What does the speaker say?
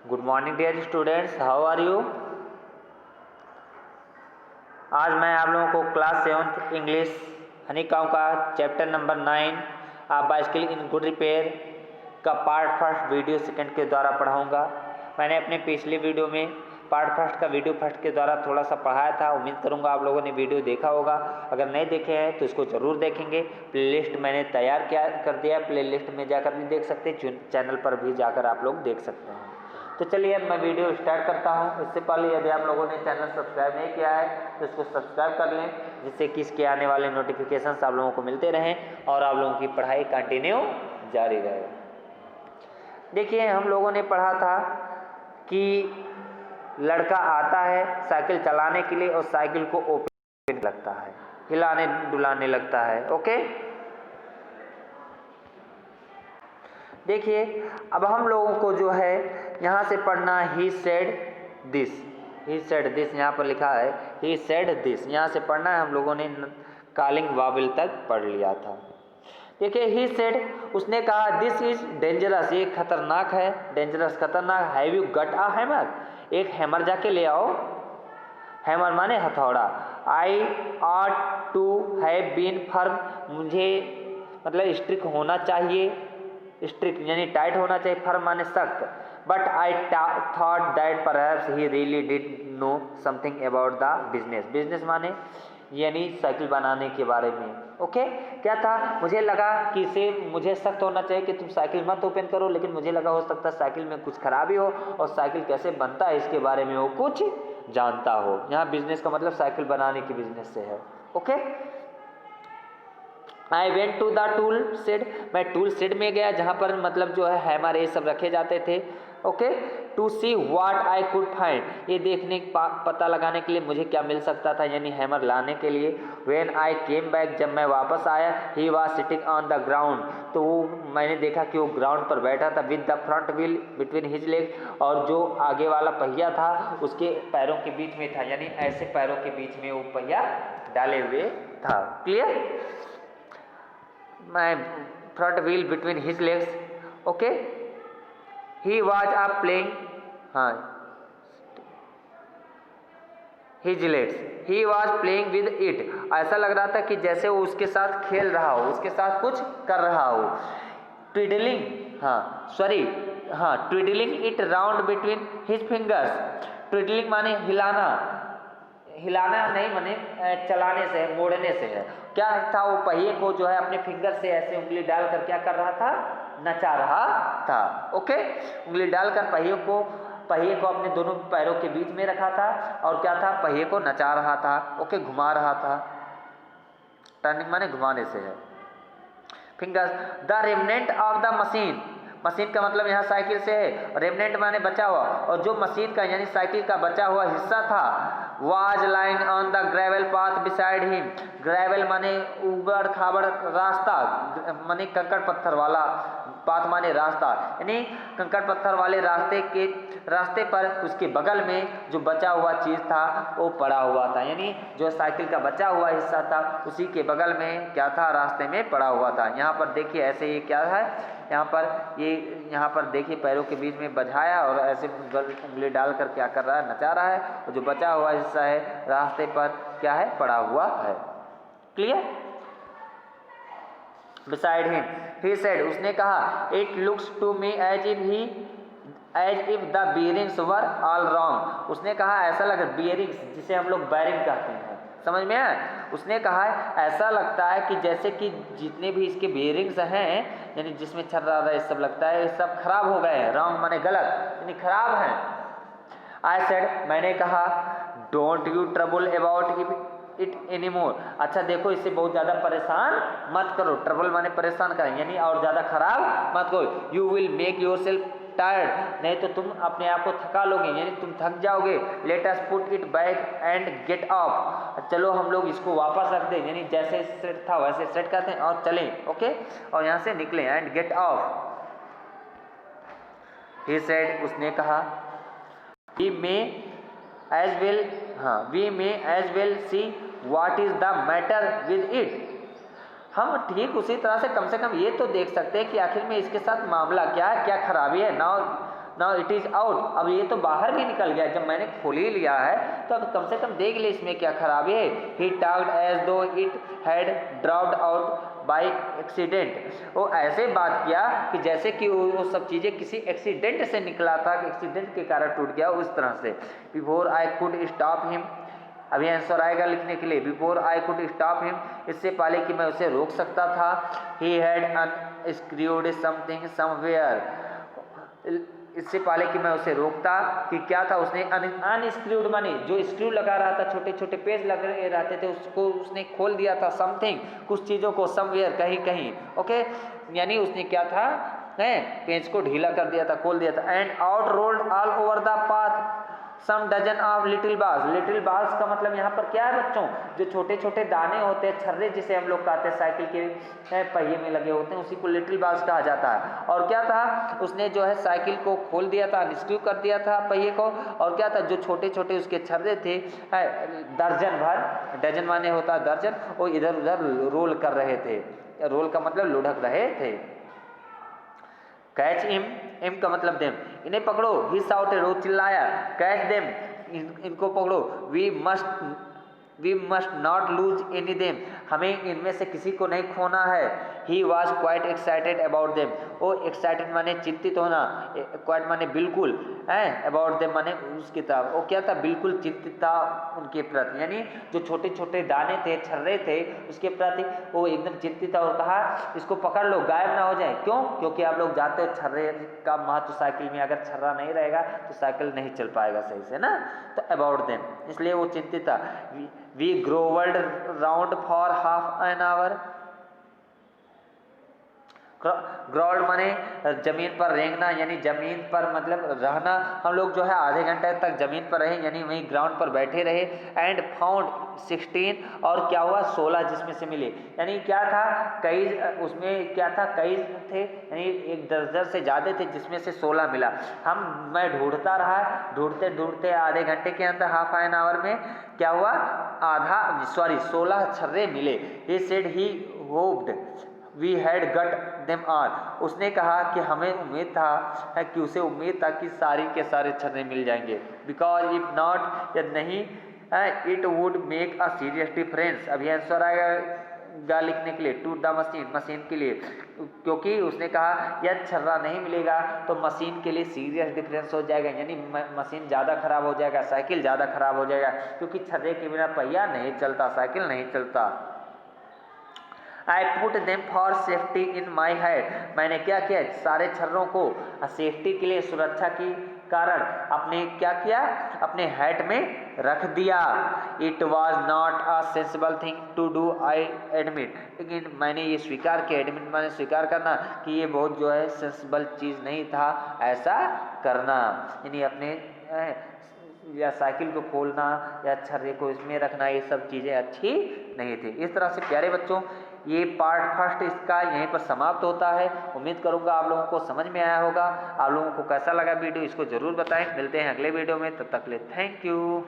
Good morning dear students, how are you. आज मैं आप लोगों को क्लास 7th इंग्लिश हनीकॉम का chapter number 9 bicycle in good repair का पार्ट फर्स्ट वीडियो सेकंड के द्वारा पढ़ाऊंगा। मैंने अपने पिछले वीडियो में पार्ट फर्स्ट का वीडियो फर्स्ट के द्वारा थोड़ा सा पढ़ाया था। उम्मीद करूंगा आप लोगों ने वीडियो देखा होगा। अगर नहीं देखे हैं तो इसको ज़रूर देखेंगे। प्लेलिस्ट मैंने तैयार कर दिया, प्लेलिस्ट में जाकर भी देख सकते हैं, चैनल पर भी जाकर आप लोग देख सकते हैं। तो चलिए अब मैं वीडियो स्टार्ट करता हूं। इससे पहले यदि आप लोगों ने चैनल सब्सक्राइब नहीं किया है तो इसको सब्सक्राइब कर लें, जिससे कि इसके आने वाले नोटिफिकेशंस आप लोगों को मिलते रहें और आप लोगों की पढ़ाई कंटिन्यू जारी रहे। देखिए, हम लोगों ने पढ़ा था कि लड़का आता है साइकिल चलाने के लिए और साइकिल को ओपन लगता है, हिलाने डुलाने लगता है। ओके, देखिए अब हम लोगों को जो है यहाँ से पढ़ना ही सेड दिस, यहाँ पर लिखा है ही सेड दिस, यहाँ से पढ़ना है। हम लोगों ने कॉलिंग वाविल तक पढ़ लिया था। देखिए ही सेड, उसने कहा दिस इज डेंजरस, ये खतरनाक है, डेंजरस खतरनाक। Have you got a hammer, एक हैमर जाके ले आओ। हैमर माने हथौड़ा। I ought to have been firm, मुझे मतलब स्ट्रिक्ट होना चाहिए, स्ट्रिक्ट यानी टाइट होना चाहिए, फर्म माने सख्त। But I thought that perhaps he really did know something about the business, business माने यानी साइकिल बनाने के बारे में। ओके, क्या था, मुझे लगा कि इसे मुझे सख्त होना चाहिए कि तुम साइकिल मत ओपन करो, लेकिन मुझे लगा हो सकता है साइकिल में कुछ खराबी हो और साइकिल कैसे बनता है इसके बारे में वो कुछ जानता हो। यहाँ बिजनेस का मतलब साइकिल बनाने की बिजनेस से है। Okay, I went to the tool shed, मैं टूल शेड में गया जहाँ पर मतलब जो है हैमर ये सब रखे जाते थे। Okay, to see what I could find, ये देखने पता लगाने के लिए मुझे क्या मिल सकता था, यानी हैमर लाने के लिए। व्हेन आई केम बैक, जब मैं वापस आया, he was sitting on the ground, तो वो मैंने देखा कि वो ग्राउंड पर बैठा था। With the front wheel between his leg, और जो आगे वाला पहिया था उसके पैरों के बीच में था, यानी ऐसे पैरों के बीच में वो पहिया डाले हुए था। Clear, my front wheel between his legs. Okay, he was playing his legs, he was playing with it, ऐसा लग रहा था कि जैसे वो उसके साथ खेल रहा हो, उसके साथ कुछ कर रहा हो। Twiddling, twiddling it round between his fingers, twiddling माने हिलाना, हिलाना नहीं माने चलाने से, मोड़ने से है। क्या था, वो पहिए को जो है अपने फिंगर से ऐसे उंगली डालकर क्या कर रहा था, नचा रहा था। ओके, उंगली डालकर पहिए को अपने दोनों पैरों के बीच में रखा था और क्या था, पहिए को नचा रहा था। ओके, घुमा रहा था, टर्निंग माने घुमाने से है। Fingers, the remnant of the machine, machine का मतलब यहाँ साइकिल से है, रेमनेंट माने बचा हुआ, और जो मशीन का यानी साइकिल का बचा हुआ हिस्सा था, was lying on the gravel path beside him, gravel माने उबड़ खाबड़ रास्ता, माने कंकड़ पत्थर वाला, पाथ माने रास्ता, यानी कंकड़ पत्थर वाले रास्ते पर उसके बगल में जो बचा हुआ चीज़ था वो पड़ा हुआ था, यानी जो साइकिल का बचा हुआ हिस्सा था उसी के बगल में क्या था, रास्ते में पड़ा हुआ था। यहाँ पर देखिए ऐसे ये क्या है, यहाँ पर देखिए पैरों के बीच में बझाया और ऐसे उंगली डालकर क्या कर रहा है, नचा रहा है, और जो बचा हुआ हिस्सा है रास्ते पर क्या है, पड़ा हुआ है। Clear, beside him he said, उसने कहा, it looks to me as if the bearings were all wrong, उसने कहा ऐसा लग, बियरिंग्स जिसे हम लोग बैरिंग कहते हैं, समझ में आया। उसने कहा ऐसा लगता है कि जैसे कि जितने भी इसके बियरिंग्स हैं, यानी जिसमें छर्रा ये सब लगता है, ये सब खराब हो गए हैं। रॉन्ग माने गलत, यानी खराब हैं। आई सेड, मैंने कहा, don't you trouble about it anymore, अच्छा देखो इससे बहुत ज़्यादा परेशान मत करो, ट्रबल माने परेशान करें, यानी और ज़्यादा खराब मत करो। You will make your self tired, नहीं तो तुम अपने आप को थका लोगे, यानी तुम थक जाओगे। Let us put it back and get off, चलो हम लोग इसको वापस रख दें, यानी जैसे सेट था वैसे सेट करते हैं और चलें। ओके, और यहाँ से निकलें, and get off. He said, उसने कहा, we may as well see what is the matter with it, हम ठीक उसी तरह से कम ये तो देख सकते हैं कि आखिर में इसके साथ मामला क्या है, क्या खराबी है। नाउ इट इज़ आउट, अब ये तो बाहर भी निकल गया, जब मैंने खोल ही लिया है तो अब कम से कम देख ले इसमें क्या खराबी है। ही टॉक्ड एज दो it had dropped out by accident, वो ऐसे बात किया कि जैसे कि वो सब चीज़ें किसी एक्सीडेंट से निकला था, एक्सीडेंट के कारण टूट गया, उस तरह से। Before I could stop him, अभी आंसर आएगा लिखने के लिए, before I could stop him, इससे पहले कि मैं उसे रोक सकता था। He had unscrewed something somewhere, इससे पहले कि मैं उसे रोकता कि क्या था, उसने अनस्क्रूड माने जो स्क्रू लगा रहा था, छोटे छोटे पेज लगे रहते थे, उसको उसने खोल दिया था। समथिंग कुछ चीज़ों को, समवेयर कहीं कहीं, ओके, यानी उसने क्या था, पेज को ढीला कर दिया था, खोल दिया था। And out rolled all over the path some dozen of little balls, little balls का मतलब यहाँ पर क्या है बच्चों, जो छोटे छोटे दाने होते हैं, छर्रे जिसे हम लोग कहते हैं, साइकिल के पहिए में लगे होते हैं, उसी को लिटिल बाल्स कहा जाता है। और क्या था, उसने जो है साइकिल को खोल दिया था, अनस्क्रू कर दिया था पहिए को, और क्या था, जो छोटे छोटे उसके छर्रे थे दर्जन भर, डजन माने होता है दर्जन, वो इधर उधर रोल कर रहे थे, रोल का मतलब लुढ़क रहे थे। कैच इम का मतलब देम, इन्हें पकड़ो, ही शाउटेड, वो चिल्लाया, कैच देम, इनको पकड़ो, we must not lose any them, हमें इनमें से किसी को नहीं खोना है। He was quite excited about them, वो एक्साइटेड माने चिंतित होना, क्वाइट माने बिल्कुल, अबाउट देम माने उसकी तरफ, वो क्या था, बिल्कुल चिंतित था उनके प्रति, यानी जो छोटे छोटे दाने थे, छर्रे थे, उसके प्रति वो एकदम चिंतित था। और कहा इसको पकड़ लो, गायब ना हो जाए, क्यों, क्योंकि आप लोग जानते हो छर्रे का महत्व साइकिल में, अगर छर्रा नहीं रहेगा तो साइकिल नहीं चल पाएगा सही से ना, तो अबाउट देम, इसलिए वो चिंतित था। We grovelled round for half an hour, ground माने जमीन पर रेंगना, यानी जमीन पर मतलब रहना, हम लोग जो है आधे घंटे तक जमीन पर रहे, यानी वहीं ग्राउंड पर बैठे रहे। एंड फाउंड 16, और क्या हुआ, 16 जिसमें से मिले, यानी क्या था, कई उसमें क्या था, कई थे, यानी एक दर्जन से ज़्यादा थे, जिसमें से 16 मिला। मैं ढूंढता रहा, ढूंढते ढूंढते आधे घंटे के अंदर, हाफ एन आवर में क्या हुआ, 16 छर्रे मिले। He said he hoped we had got them all, उसने कहा कि हमें उम्मीद था, कि उसे उम्मीद था कि सारी के सारे छर्रे मिल जाएंगे। बिकॉज इफ नॉट, यदि नहीं, it would make a serious difference, अभी आंसर आएगा लिखने के लिए, टू द मशीन, मशीन के लिए, क्योंकि उसने कहा यदि छर्रा नहीं मिलेगा तो मशीन के लिए सीरियस डिफरेंस हो जाएगा, यानी मशीन ज़्यादा खराब हो जाएगा, साइकिल ज़्यादा खराब हो जाएगा, क्योंकि छर्रे के बिना पहिया नहीं चलता, साइकिल नहीं चलता। I put them for safety in my head, मैंने क्या किया, सारे छर्रों को सेफ्टी के लिए, सुरक्षा की कारण अपने क्या किया, अपने हैट में रख दिया। It was not a sensible thing to do, I admit, लेकिन मैंने ये स्वीकार किया, एडमिट मैंने स्वीकार करना कि ये बहुत जो है सेंसिबल चीज़ नहीं था ऐसा करना, यानी अपने या साइकिल को खोलना या छर्रे को इसमें रखना, ये सब चीज़ें अच्छी नहीं थी। इस तरह से प्यारे बच्चों, ये पार्ट फर्स्ट इसका यहीं पर समाप्त होता है। उम्मीद करूंगा आप लोगों को समझ में आया होगा। आप लोगों को कैसा लगा वीडियो, इसको ज़रूर बताएं। मिलते हैं अगले वीडियो में, तब तक के लिए थैंक यू।